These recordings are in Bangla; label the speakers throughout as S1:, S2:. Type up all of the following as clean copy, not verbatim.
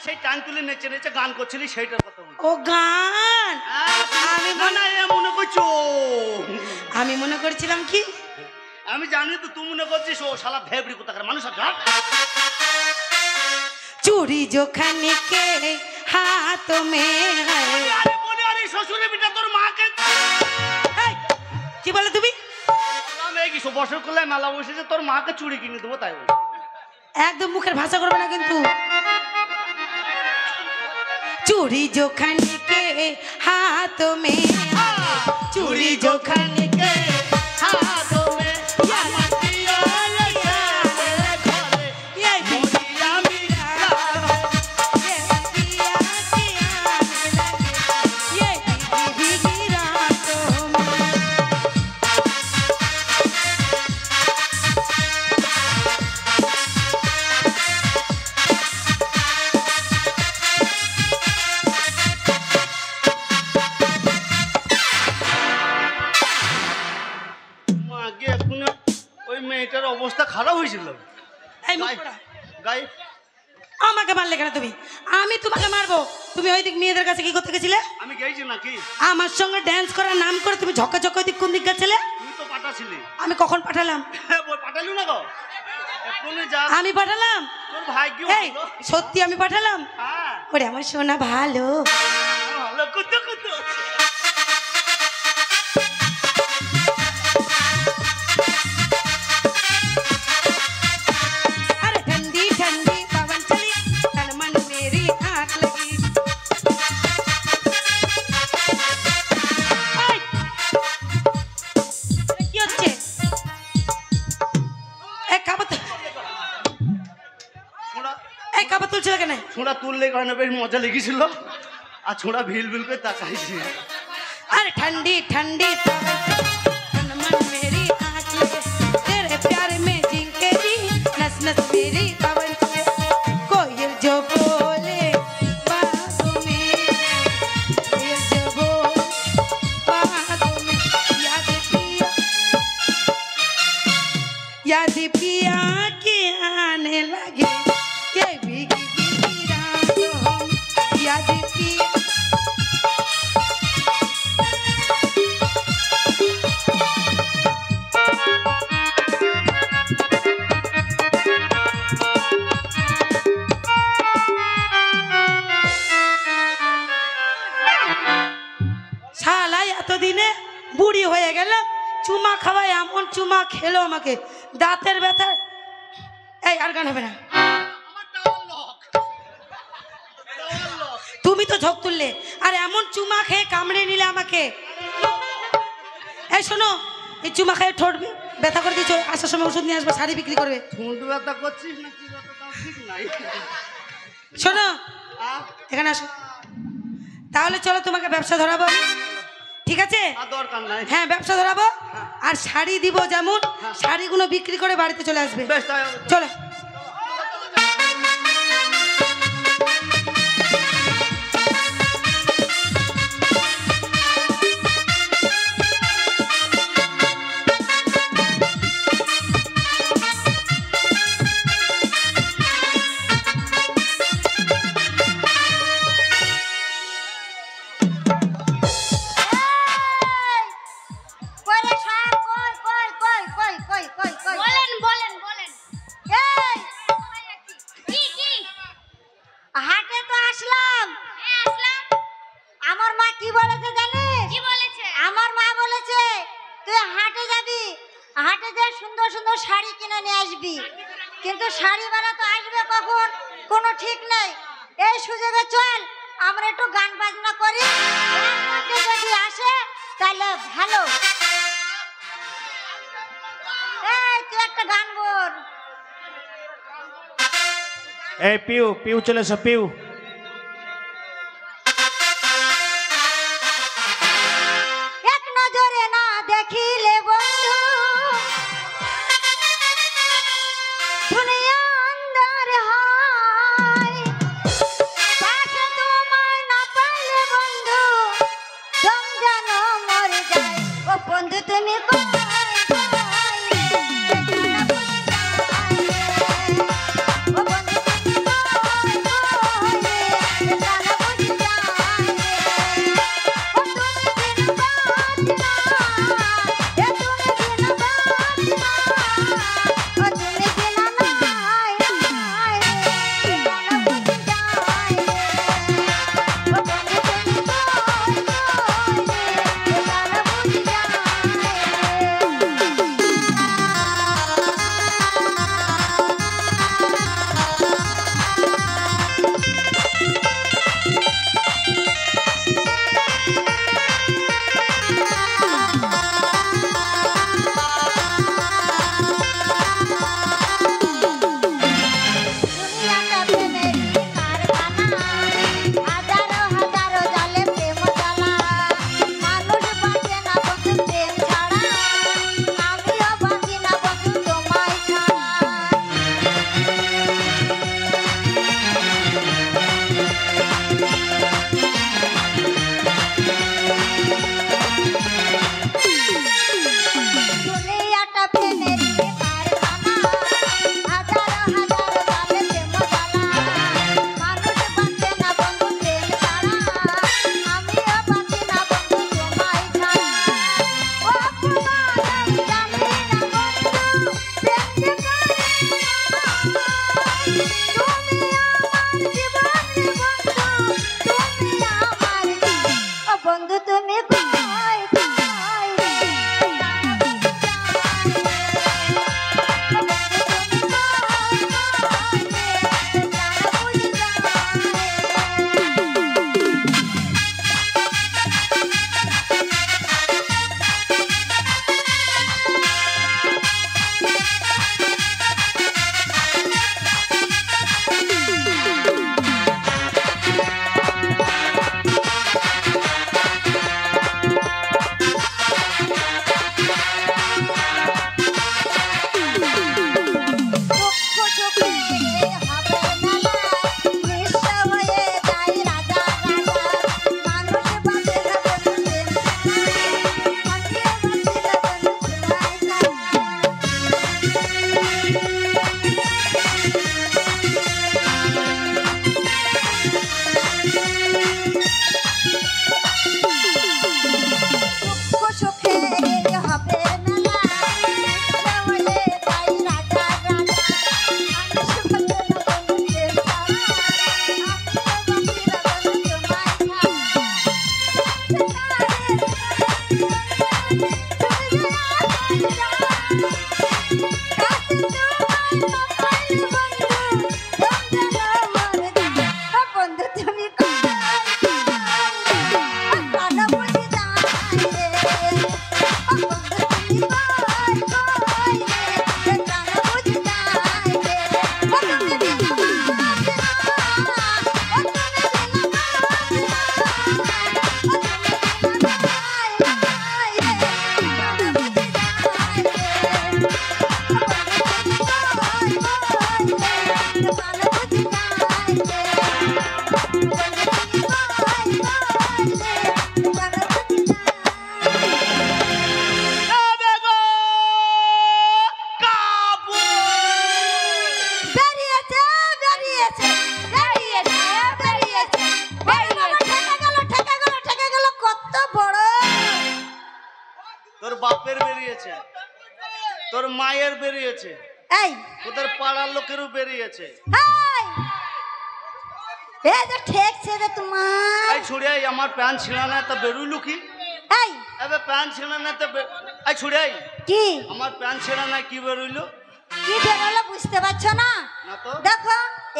S1: সেই টান তুলে নেচে নেচে গান করছিলি সেইটার কথা বল।
S2: ও গান
S1: আমি মনে করছো,
S2: আমি মনে করছিলাম কি
S1: আমি জানি তো তুই মনে করছিস ও শালা ভেবরি কোথাকার মানুষ।
S2: चूड़ी जो खाने के हाथ में है।
S1: আরে বলি আরে শ্বশুরের বিটা তোর মাকে
S2: কি বলে তুমি?
S1: আমি কি সব বছর করলে মেলা বসেছে তোর মাকে চুড়ি কিনে দেবো তাই বলি।
S2: একদম মুখের ভাষা করবে না কিন্তু। चूड़ी जो खाने के हाथ में है, चूड़ी जो खाने के हाथों में
S1: অবস্থা খারাপ হয়েছিল।
S2: আমাকে মারলে কেন তুমি? আমি তোমাকে মারবো? তুমি ওই দিক মেয়েদের কাছে কি করতে গেছিলে?
S1: আমি গেছি নাকি?
S2: আমার সঙ্গে ড্যান্স করার নাম করে তুমি ঝক্কা ঝক্কা দিক কোন দিক গেছিলে?
S1: তুই তো পাঠাছিলি।
S2: আমি কখন পাঠালাম?
S1: পাঠালু না গো?
S2: আমি পাঠালাম?
S1: তোর ভাগ্য ভালো।
S2: সত্যি আমি পাঠালাম?
S1: হ্যাঁ।
S2: ওরে আমার সোনা ভালো।
S1: ভালো কুতু কুতু। ছোড়া তুললে কেন বেশ মজা লেগেছিল আর ছোড়া ভিল ভিল করে তাকাইছে।
S2: अरे ठंडी ठंडी तन मन मेरी आँख लगे तेरे प्यार में जिंके जी नस नस मेरी पवन चले कोयल जो बोले बातों में कोयल जो बोले बातों में याद पिया के आने लगे ये भीगी भीगी रातों याद पिया। এতদিনে বুড়ি হয়ে গেল, চুমা খাওয়ায় এমন চুমা খেলো আমাকে দাঁতের ব্যথা। এই আর গান হবে না। তুমি তো ঝোঁক তুললে আর এমন চুমা খেয়ে কামড়ে নিলে আমাকে। এই শোনো, এই চুমা খেয়ে ঠোঁট ব্যথা করে দিয়েছো, আসার সময় ওষুধ নিয়ে আসবে, শাড়ি বিক্রি করবে।
S1: ঠোঁট ব্যথা করছিস না কি ব্যথা তাও ঠিক নাই।
S2: শোনো এখানে আসো, তাহলে চলো তোমাকে ব্যবসা ধরাবো। ঠিক আছে?
S1: দরকার নাই।
S2: হ্যাঁ ব্যবসা ধরাবো আর শাড়ি দিব, যেমন শাড়িগুলো বিক্রি করে বাড়িতে চলে আসবে। চলো।
S3: কিন্তু শাড়িওয়ালা তো আসবে কখন কোনো ঠিক নেই। এই সুযোগে চল আমরা একটু গান বাজনা করি, এর মধ্যে যদি আসে তাহলে ভালো। এই তুই একটা গান বল।
S1: এই পিউ পিউ চলে এসো পিউ।
S3: এক নজরে না দেখিলে বন্ধু দুনিয়া অন্ধকার হয়, পাশে তোমায় না পাইলে বন্ধু দম যেন মরে যায়। ও বন্ধু তুমি
S1: যাবে গো কাপুর।
S3: বেরিয়েছে বেরিয়েছে বেরিয়েছে বেরিয়েছে ওই বাবা, ঠেকে গেল কত বড়।
S1: তোর বাপের বেরিয়েছে, তোর মায়ের বেরিয়েছে,
S3: এই
S1: তোদের পাড়ার লোকেরও বেরিয়েছে।
S3: এই যে ঠেকছে রে তোমার।
S1: এই ছুড়ে আমার প্যান্ট ছিঁড়া না তা বেরুইলু কি?
S3: এই
S1: এবে প্যান্ট ছিঁড়া না তা এই ছুড়ে
S3: কি
S1: আমার প্যান্ট ছিঁড়া না কি বেরুইলু?
S3: কি বেরোলো বুঝতে পারছো না?
S1: না তো
S3: দেখো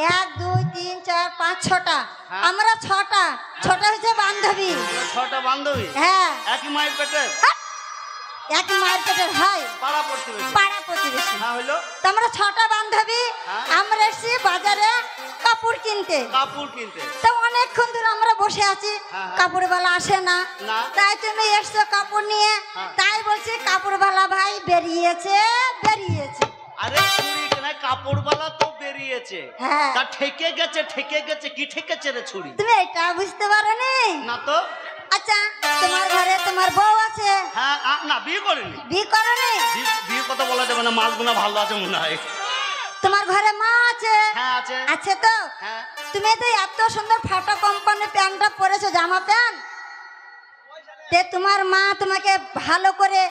S3: 1 2 3 4 5 6টা,
S1: হ্যাঁ।
S3: আমরা 6টা, 6টা হচ্ছে বান্ধবী।
S1: 6টা বান্ধবী
S3: হ্যাঁ
S1: একই মায়ের পেটের
S3: এক মায়ের পেটের হয়,
S1: পাড়া প্রতিবেশী।
S3: পাড়া প্রতিবেশী।
S1: হ্যাঁ হইলো
S3: তো আমরা 6টা বান্ধবী,
S1: হ্যাঁ।
S3: আমরা এসেছি বাজারে কাপড় কিনতে।
S1: কাপড় কিনতে।
S3: তো অনেকক্ষণ ধরে আমরা বসে আছি,
S1: হ্যাঁ।
S3: কাপড়ওয়ালা আসে না।
S1: না।
S3: তাই তুমি এসছো কাপড় নিয়ে,
S1: হ্যাঁ।
S3: তাই বলছি কাপড়ওয়ালা ভাই বেরিয়েছে বেরিয়েছে।
S1: আরে ছুরি কেন কাপড়ওয়ালা তো বেরিয়েছে,
S3: হ্যাঁ।
S1: তা ঠেকে গেছে কি ঠেকেছে রে ছুরি?
S3: তুমি এটা বুঝতে পারোনি?
S1: না তো।
S3: আচ্ছা তোমার ঘরে তোমার বউ আছে?
S1: হ্যাঁ না বিয়ে করিনি।
S3: বিয়ে করনি?
S1: বিয়ে কথা বলা যাবে না, মালগুনা ভালো আছে মনে হয়।
S3: তোমার ঘরে মা আছে?
S1: হ্যাঁ আছে।
S3: আছে তো?
S1: হ্যাঁ
S3: তুমি তো এত সুন্দর ফাটা কোম্পানি প্যান্টটা পরেছো, জামা প্যান্ট, তে তোমার মা তোমাকে ভালো করে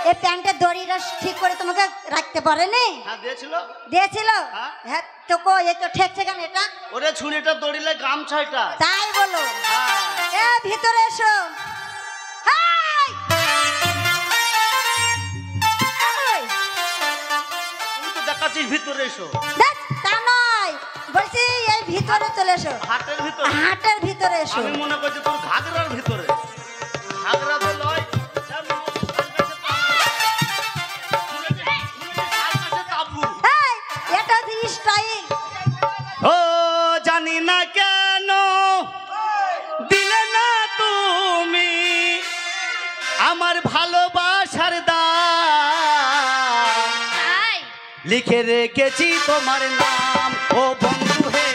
S3: এই প্যান্টের দড়িটা ঠিক করে তোমাকে রাখতে পারেনি?
S1: হ্যাঁ দিয়েছিল।
S3: দিয়েছিল?
S1: হ্যাঁ।
S3: হ্যাঁ তো কো এই তো ঠেকছে কেন এটা?
S1: ওরে ছুরিটা দড়িলে গামছাইটা।
S3: তাই বলো।
S1: হ্যাঁ
S3: এ ভিতরে এসো। হাই! এই!
S1: তুই তো দেখাচ্ছিস ভিতরে এসো।
S3: দেখ, তা নয়, বলছি এই ভিতরে চলে এসো,
S1: হাটের ভিতরে।
S3: হাটের ভিতরে এসো।
S1: আমি মনে করছি তোর ঘাগরার ভিতরে। ঘাগরা তো লয়।
S3: এই, এটা হচ্ছে স্টাইল।
S1: ও জানি না কেন দিলে না তুমি আমার ভালোবাসার দাম, লিখে রেখেছি তোমার নাম ও বন্ধু হে,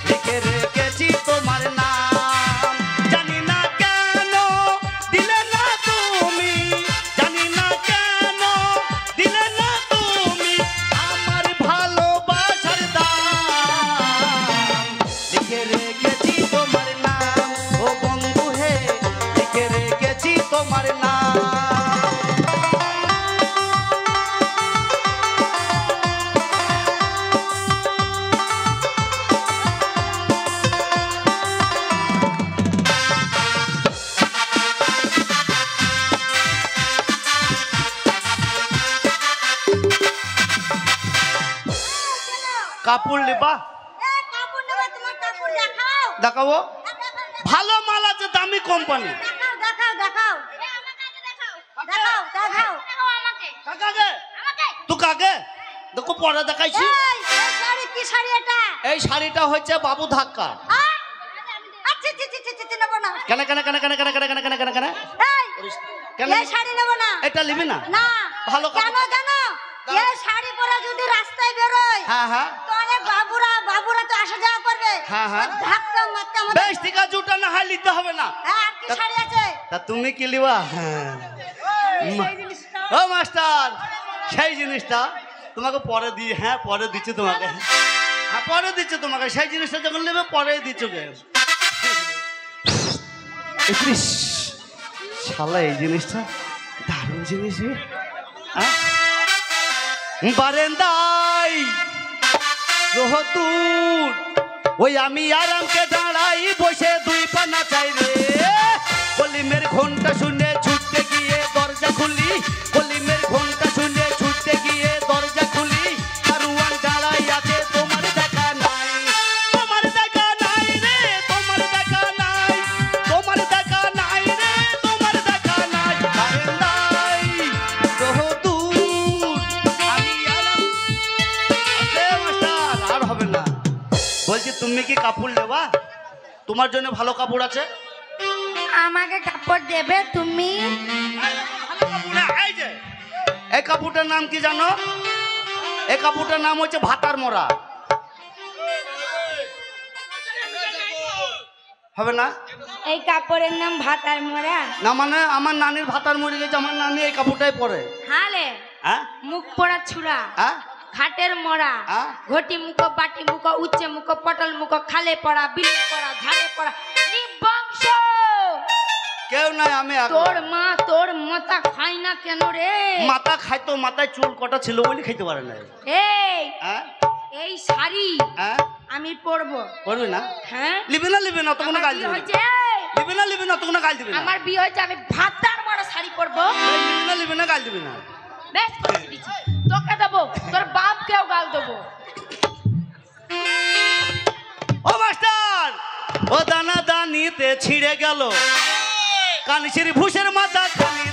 S1: লিখে রেখেছি তোমার নাম। জানি না কেন দিলে না তুমি, জানি না কেন দিলে না তুমি আমার ভালোবাসার দাম, লিখে রেখেছি তোমার নাম ও বন্ধু হে, লিখে রেখেছি তোমার নাম। কাপড় লিবা
S3: এই কাপড় নেবে, তোমার কাপড় দেখাও।
S1: দেখাবো।
S3: দেখাও,
S1: ভালো মাল আছে, দামি কোম্পানি।
S3: দেখাও, দেখাও, দেখাও। দেখাও, দেখাও।
S1: কাকাকে তুই কাকে দেখো পরে দেখাইছি।
S3: এই, এই শাড়ি কি শাড়ি এটা?
S1: এই শাড়িটা হচ্ছে বাবু ধাক্কা।
S3: আয়! আচ্ছা, ছি, ছি, ছি, ছি, ছি, নেবো না।
S1: কেন কেন কেন কেন কেন কেন কেন কেন কেন কেন
S3: এই,
S1: কেন
S3: এই শাড়ি নেবো না।
S1: এটা নিবি না?
S3: না।
S1: ভালো
S3: কেন
S1: কাপড়।
S3: জানো? এই শাড়ি পরে যদি রাস্তায় বেরোয়,
S1: হ্যাঁ হ্যাঁ
S3: তো অনেক বাবুরা তো আসা যাওয়া করবে।
S1: হ্যাঁ, হ্যাঁ।
S3: ও ধাক্কা মারতে আমাদের।
S1: বেশ ঠিক আছে, জুটা না হয় নিতে হবে না।
S3: হ্যাঁ, আর কি শাড়ি আছে?
S1: তা তুমি কি লিবা? হ্যাঁ ও মাস্টার, সেই জিনিসটা তোমাকে পরে দিই। হ্যাঁ পরে দিচ্ছি তোমাকে। হ্যাঁ পরে দিচ্ছি তোমাকে, সেই জিনিসটা যখন নেবে পরে দিচ্ছ গে। ইস, শালা এই জিনিসটা দারুণ জিনিস রে। হ্যাঁ? বারেন্দাই রোহতুর ওই আমি আরামকে দাঁড়াই বসে দুই পানা চাই রে, কলিমের ঘন্টা শুনে ছুটতে গিয়ে দরজা খুলি, কলিমের ঘন্টা শুনে ছুটতে গিয়ে দরজা খুলি, কারুয়ান দাঁড়াই আছে তোমার দেখা নাই, তোমার দেখা নাই রে, তোমার দেখা নাই, তোমার দেখা নাই রে, তোমার দেখা নাই। বারেন্দাই রোহতুর আমি আরাম। আরে মাস্টার আর হবে না। বলছি তুমি কি কাপড় নেবা? তোমার জন্য ভালো কাপড় আছে।
S3: আমাকে কাপড় দেবে তুমি?
S1: ভালো কাপড় না, এই যে এই কাপড়টার নাম কি জানো? এই কাপড়টার নাম হচ্ছে ভাতার মোড়া। হবে না?
S2: এই কাপড়ের নাম ভাতার মোড়া।
S1: না মানে আমার নানির ভাতার মরে গেছে, আমার নানি এই কাপড়টাই পরে।
S2: হালে
S1: হ্যাঁ
S2: মুখ পোড়া ছুরা,
S1: হ্যাঁ
S2: খাটের মোড়া,
S1: হ্যাঁ?
S2: ঘটি মুখ, বাটি মুখ, উচ্চে মুখ, পটল মুখ, খালে পড়া, বিলে পড়া, ঝাড়ে পড়া, নিবংশ।
S1: কেউ নাই, আমি একা।
S2: তোর মা তোর মাথা খাই না কেন রে?
S1: মাথা খাইতো, মাথায় চুল কটা ছিল বলে খাইতে পারে না।
S2: এই
S1: হ্যাঁ
S2: এই শাড়ি
S1: হ্যাঁ
S2: আমি পরবো।
S1: করবি না?
S2: হ্যাঁ
S1: লিবি না তো কোনো
S2: আমার
S1: গাল
S2: বিয়ে
S1: দিবি না।
S2: হয়েছে,
S1: লিবি না তো কোনো গাল দিবি না।
S2: আমার বিয়ে হয়েছে, আমি ভাতার বড় শাড়ি পরবো।
S1: লিবি না গাল দিবি না।
S2: বেশ করে দিচ্ছি, তোকে দেবো, তোর বাপকেও গাল দেবো।
S1: ও মাস্টার, ও দানা দানিতে ছিঁড়ে গেল কানসির ভুষের মাথা খালি